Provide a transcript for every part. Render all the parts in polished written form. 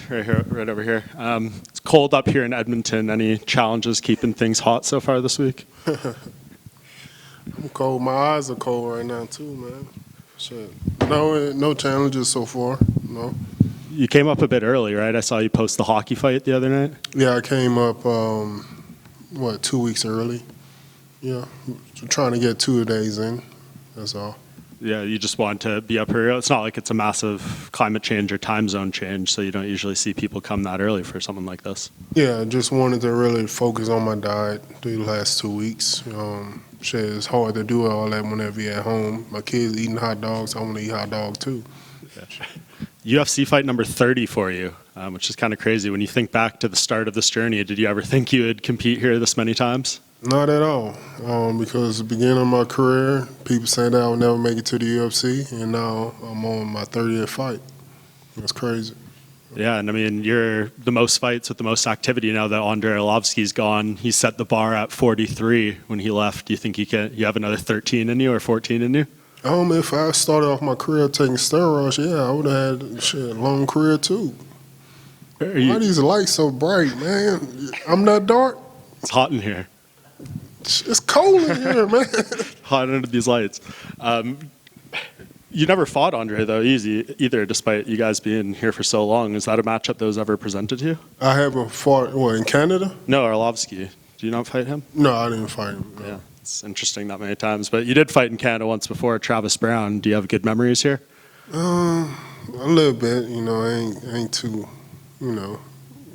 right here, right over here. It's cold up here in Edmonton. Any challenges keeping things hot so far this week? I'm cold. My eyes are cold right now too, man. Shit. No challenges so far. No. You came up a bit early, right? I saw you post the hockey fight the other night. Yeah, I came up 2 weeks early. Yeah, trying to get 2 days in. That's all. Yeah, you just want to be up here. It's not like it's a massive climate change or time zone change, so you don't usually see people come that early for something like this. Yeah, just wanted to really focus on my diet through the last 2 weeks. Shit, it's hard to do all that whenever you're at home. My kids eating hot dogs, I want to eat hot dogs too. Yeah. UFC fight number 30 for you, which is kind of crazy. When you think back to the start of this journey, did you ever think you would compete here this many times? Not at all, because at the beginning of my career, people said that I would never make it to the UFC, and now I'm on my 30th fight. That's crazy. Yeah, and I mean, you're the most fights with the most activity now that Andre Arlovsky's gone. He set the bar at 43 when he left. Do you think you have another 13 in you or 14 in you? If I started off my career taking steroids, yeah, I would have had a long career too. Why are these lights so bright, man? I'm not dark. It's hot in here. It's cold in here, man. Hot under these lights. You never fought Andre, though, either, despite you guys being here for so long. Is that a matchup that was ever presented to you? I haven't fought, in Canada? No, Arlovsky. Do you not fight him? No, I didn't fight him. No. Yeah, it's interesting that many times. But you did fight in Canada once before, Travis Brown. Do you have good memories here? A little bit, I ain't too,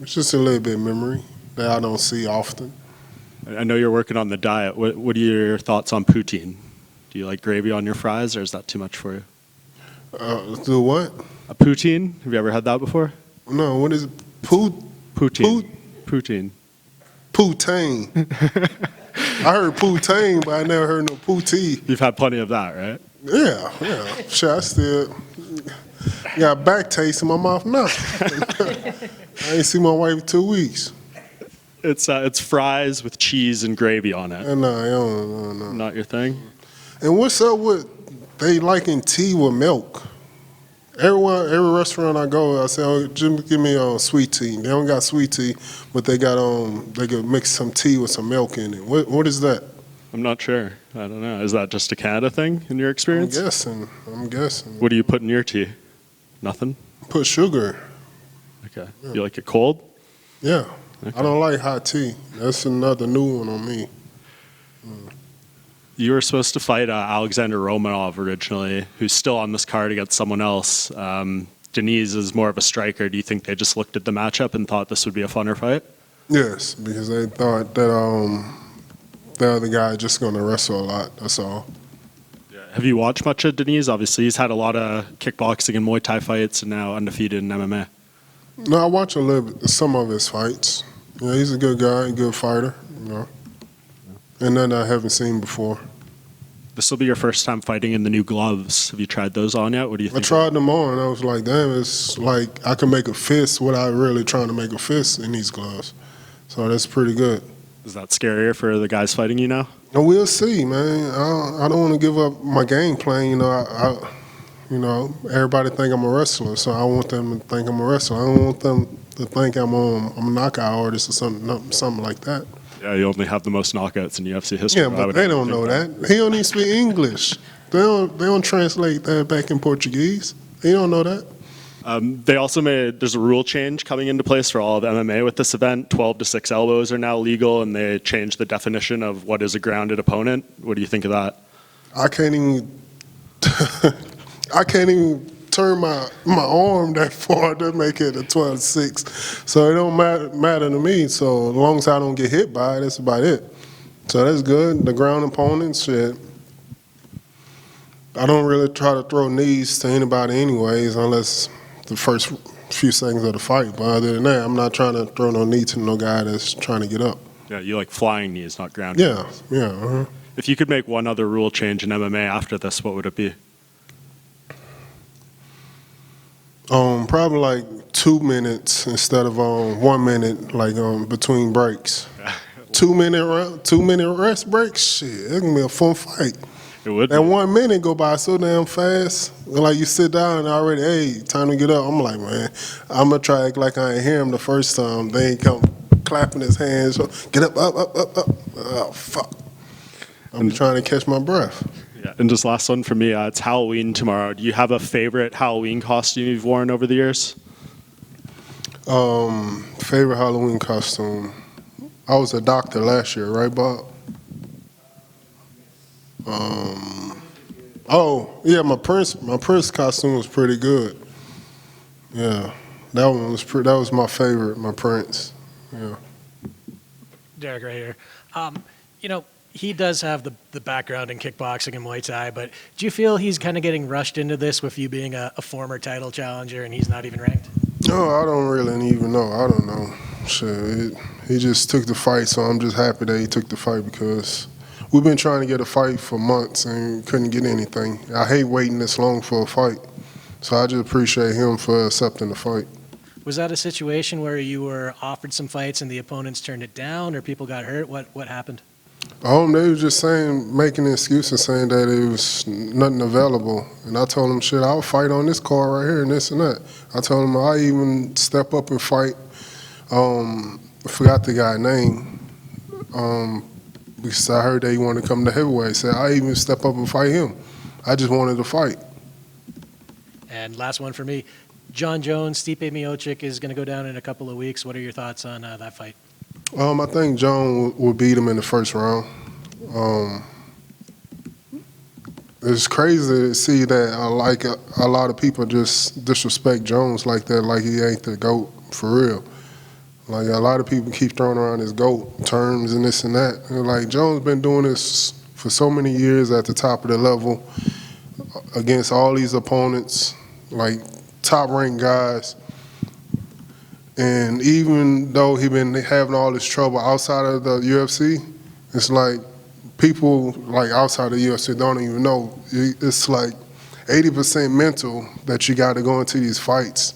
it's just a little bit of memory that I don't see often. I know you're working on the diet. What are your thoughts on poutine? Do you like gravy on your fries, or is that too much for you? Do what? A poutine? Have you ever had that before? No, what is it? Poutine. Poutine. Poutine. I heard poutine, but I never heard no poutine. You've had plenty of that, right? Yeah. Shit, I still got back taste in my mouth now. I ain't seen my wife in 2 weeks. It's fries with cheese and gravy on it. No. Not your thing? And what's up with they liking tea with milk? Every restaurant I go, I say, oh, just give me sweet tea. They don't got sweet tea, but they got they could mix some tea with some milk in it. What is that? I'm not sure. I don't know. Is that just a Canada thing in your experience? I'm guessing. What do you put in your tea? Nothing? Put sugar. Okay. Yeah. You like it cold? Yeah. Okay. I don't like hot tea. That's another new one on me. You were supposed to fight Alexander Romanov originally, who's still on this card against someone else. Diniaz is more of a striker. Do you think they just looked at the matchup and thought this would be a funner fight? Yes, because they thought that the other guy just going to wrestle a lot. That's all. Yeah. Have you watched much of Diniaz? Obviously, he's had a lot of kickboxing and Muay Thai fights and now undefeated in MMA. No, I watch some of his fights. Yeah, he's a good guy, a good fighter, And none I haven't seen before. This will be your first time fighting in the new gloves. Have you tried those on yet? What do you think? I tried them on. I was like, damn, it's like I can make a fist without really trying to make a fist in these gloves. So that's pretty good. Is that scarier for the guys fighting you now? And we'll see, man. I don't want to give up my game plan. Everybody think I'm a wrestler, so I want them to think I'm a wrestler. I don't want them to think I'm a knockout artist or something like that. Yeah, you only have the most knockouts in UFC history. Yeah, but they don't know that. He don't even speak English. They don't translate that back in Portuguese. They don't know that. They also there's a rule change coming into place for all of MMA with this event. 12 to 6 elbows are now legal, and they changed the definition of what is a grounded opponent. What do you think of that? I can't even turn my arm that far to make it a 12-6. So it don't matter to me. So as long as I don't get hit by it, that's about it. So that's good. The ground opponents, shit. I don't really try to throw knees to anybody anyways, unless the first few seconds of the fight. But other than that, I'm not trying to throw no knee to no guy that's trying to get up. Yeah, you like flying knees, not grounded knees. Yeah. If you could make one other rule change in MMA after this, what would it be? Probably like 2 minutes instead of 1 minute, like between breaks. 2 minute rest breaks, shit, it can be a fun fight. It would That be. 1 minute go by so damn fast. Like you sit down and already, hey, time to get up. I'm like, man, I'm gonna try to act like I ain't hear him the first time. They ain't come clapping his hands. Get up, up, up, up, up. Oh fuck! I'm trying to catch my breath. Yeah. And just last one for me. It's Halloween tomorrow. Do you have a favorite Halloween costume you've worn over the years? Favorite Halloween costume. I was a doctor last year, right, Bob? Oh yeah, my Prince costume was pretty good. Yeah, that one was that was my favorite, my Prince. Yeah. Derrick right here. You know, he does have the background in kickboxing and Muay Thai, but do you feel he's kind of getting rushed into this with you being a former title challenger and he's not even ranked? No, I don't really even know. I don't know. Shit, he just took the fight, so I'm just happy that he took the fight because we've been trying to get a fight for months and couldn't get anything. I hate waiting this long for a fight, so I just appreciate him for accepting the fight. Was that a situation where you were offered some fights and the opponents turned it down or people got hurt? What happened? They was just saying, making an excuse and saying that it was nothing available. And I told them, shit, I'll fight on this card right here and this and that. I told them I even step up and fight. I forgot the guy's name because I heard that he wanted to come to heavyweight. I said, I even step up and fight him. I just wanted to fight. And last one for me, John Jones, Stipe Miocic is going to go down in a couple of weeks. What are your thoughts on that fight? I think John will beat him in the first round. It's crazy to see that a lot of people just disrespect Jones like that, like he ain't the GOAT for real. Like a lot of people keep throwing around his GOAT terms and this and that. And like Jones been doing this for so many years at the top of the level against all these opponents, like top ranked guys. And even though he been having all this trouble outside of the UFC, it's like people like outside of the UFC don't even know. It's like 80% mental that you got to go into these fights,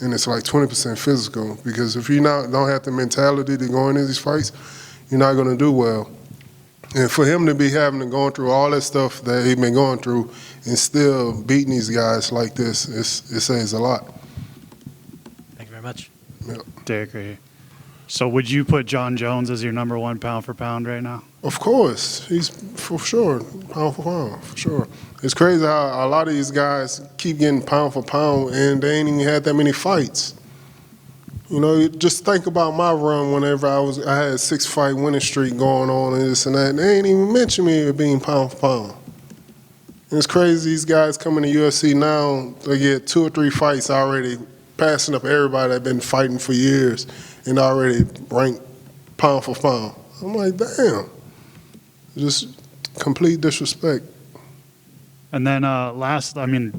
and it's like 20% physical. Because if you don't have the mentality to go into these fights, you're not going to do well. And for him to be having to go through all that stuff that he's been going through and still beating these guys like this, it says a lot. Thank you very much. Yeah. Derrick right here. So would you put John Jones as your number one pound for pound right now? Of course, he's for sure, pound for pound, for sure. It's crazy how a lot of these guys keep getting pound for pound and they ain't even had that many fights. You know, just think about my run whenever I had a 6-fight winning streak going on and this and that. And they ain't even mention me being pound for pound. And it's crazy these guys coming to UFC now, they get 2 or 3 fights already, passing up everybody that been fighting for years and already ranked pound for pound. I'm like, damn. Just complete disrespect. And then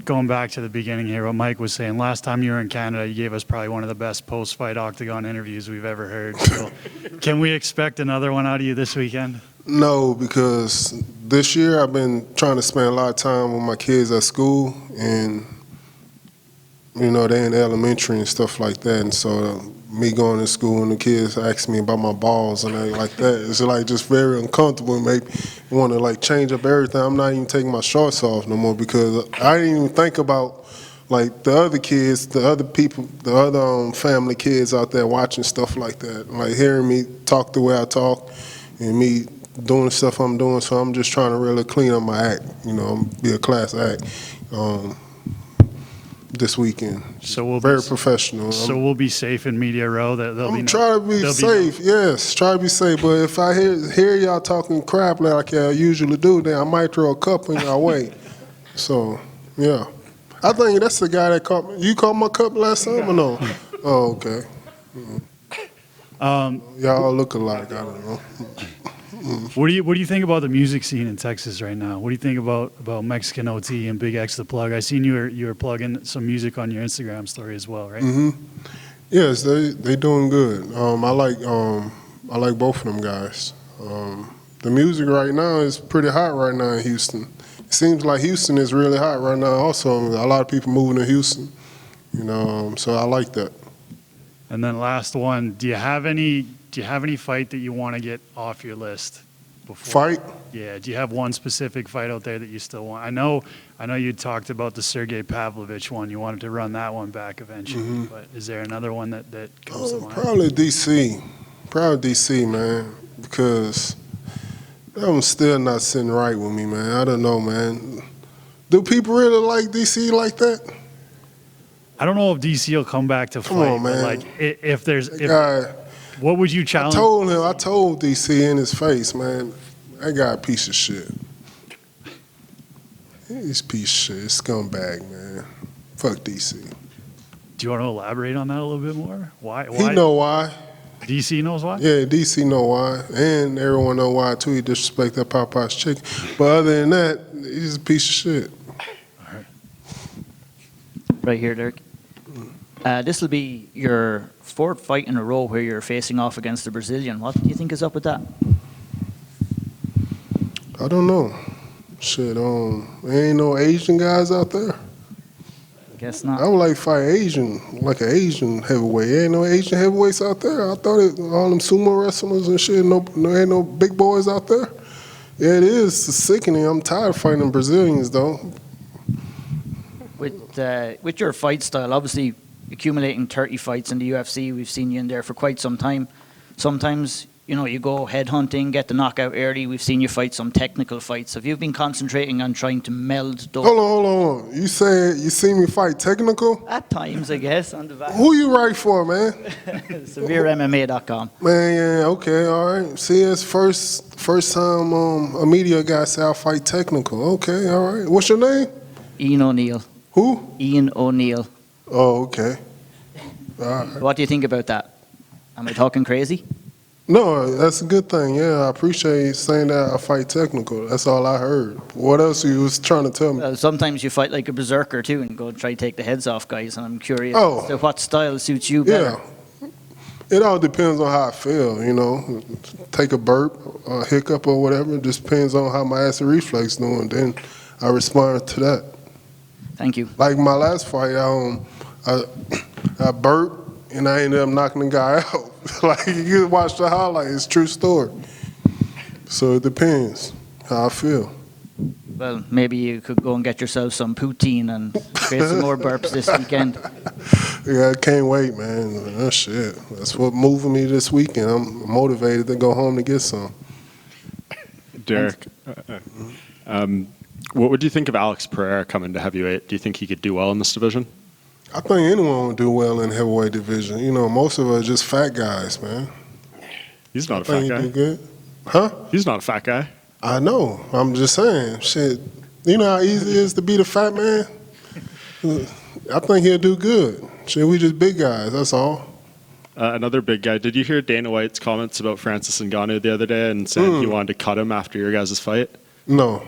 going back to the beginning here, what Mike was saying, last time you were in Canada, you gave us probably one of the best post-fight Octagon interviews we've ever heard. So can we expect another one out of you this weekend? No, because this year I've been trying to spend a lot of time with my kids at school, and you know, they're in elementary and stuff like that. And so me going to school and the kids ask me about my balls and everything like that, it's like just very uncomfortable and make me want to like change up everything. I'm not even taking my shorts off no more because I didn't even think about like the other kids, the other people, the other family kids out there watching stuff like that, like hearing me talk the way I talk and me doing the stuff I'm doing. So I'm just trying to really clean up my act, you know, be a class act. This weekend. So we'll very be, professional. So we'll be safe in Media Row. I'm trying to be safe, yes, try to be safe. But if I hear y'all talking crap like I usually do, then I might throw a cup in y'all way. So, yeah. I think that's the guy that caught me. You caught my cup last time or no? Oh, okay. Y'all look alike, I don't know. What do you think about the music scene in Texas right now? What do you think about Mexican OT and Big X the Plug? I seen you were plugging some music on your Instagram story as well, right? Mm-hmm. Yes, they doing good. I like both of them guys. The music right now is pretty hot right now in Houston. It seems like Houston is really hot right now. Also, a lot of people moving to Houston. You know, so I like that. And then last one, do you have any fight that you want to get off your list? Fight? Yeah, do you have one specific fight out there that you still want? I know you talked about the Sergey Pavlovich one. You wanted to run that one back eventually, but is there another one that comes to mind? Probably DC. Probably DC, man, because that one's still not sitting right with me, man. I don't know, man. Do people really like DC like that? I don't know if DC will come back to fight. Come on, man. But like, if Guy, what would you challenge? I told DC in his face, man, that guy a piece of shit. He's a piece of shit. Scumbag, man. Fuck DC. Do you want to elaborate on that a little bit more? Why? He know why. DC knows why? Yeah, DC know why. And everyone know why, too. He disrespect that Popeye's chicken. But other than that, he's a piece of shit. Right here, Derek. This will be your fourth fight in a row where you're facing off against a Brazilian. What do you think is up with that? I don't know. Shit, there ain't no Asian guys out there. Guess not. I would like to fight like an Asian heavyweight. Ain't no Asian heavyweights out there. I thought all them sumo wrestlers and shit, ain't no big boys out there. Yeah, it is sickening. I'm tired of fighting Brazilians, though. With your fight style, obviously accumulating 30 fights in the UFC, we've seen you in there for quite some time. Sometimes, you go head hunting, get the knockout early. We've seen you fight some technical fights. Have you been concentrating on trying to meld those? Hold on. You said you see me fight technical? At times, I guess, on the back. Who you write for, man? SevereMMA.com. Man, yeah, okay, all right. See, it's first time a media guy say I fight technical. Okay, all right. What's your name? Ian O'Neill. Who? Ian O'Neill. Oh, okay. All right. What do you think about that? Am I talking crazy? No, that's a good thing. Yeah, I appreciate you saying that I fight technical. That's all I heard. What else you was trying to tell me? Sometimes you fight like a berserker too and go try to take the heads off guys. And I'm curious Oh. as to what style suits you better. Yeah. It all depends on how I feel, Take a burp, a hiccup or whatever. It just depends on how my acid reflex doing. Then I respond to that. Thank you. Like my last fight, I burped and I ended up knocking the guy out. Like you can watch the highlight, it's a true story. So it depends how I feel. Well, maybe you could go and get yourself some poutine and create some more burps this weekend. Yeah, I can't wait, man. That shit. That's what moving me this weekend. I'm motivated to go home to get some. Derrick, what would you think of Alex Pereira coming to heavyweight? Do you think he could do well in this division? I think anyone would do well in the heavyweight division. Most of us are just fat guys, man. He's not a I fat think guy. he'd do good. Huh? He's not a fat guy. I know. I'm just saying. Shit. You know how easy it is to beat a fat man? I think he'll do good. Shit, we just big guys, that's all. Another big guy. Did you hear Dana White's comments about Francis Ngannou the other day and saying he wanted to cut him after your guys' fight? No.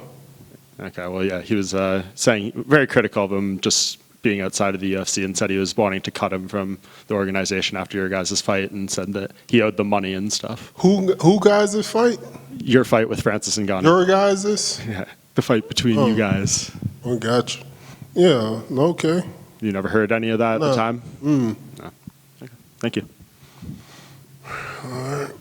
Okay, well, yeah, he was saying very critical of him just being outside of the UFC and said he was wanting to cut him from the organization after your guys' fight and said that he owed them money and stuff. Who guys this fight? Your fight with Francis Ngannou. Your guys this? Yeah, the fight between you guys. I got you. Yeah, okay. You never heard any of that at the time? No. Okay. Thank you. All right.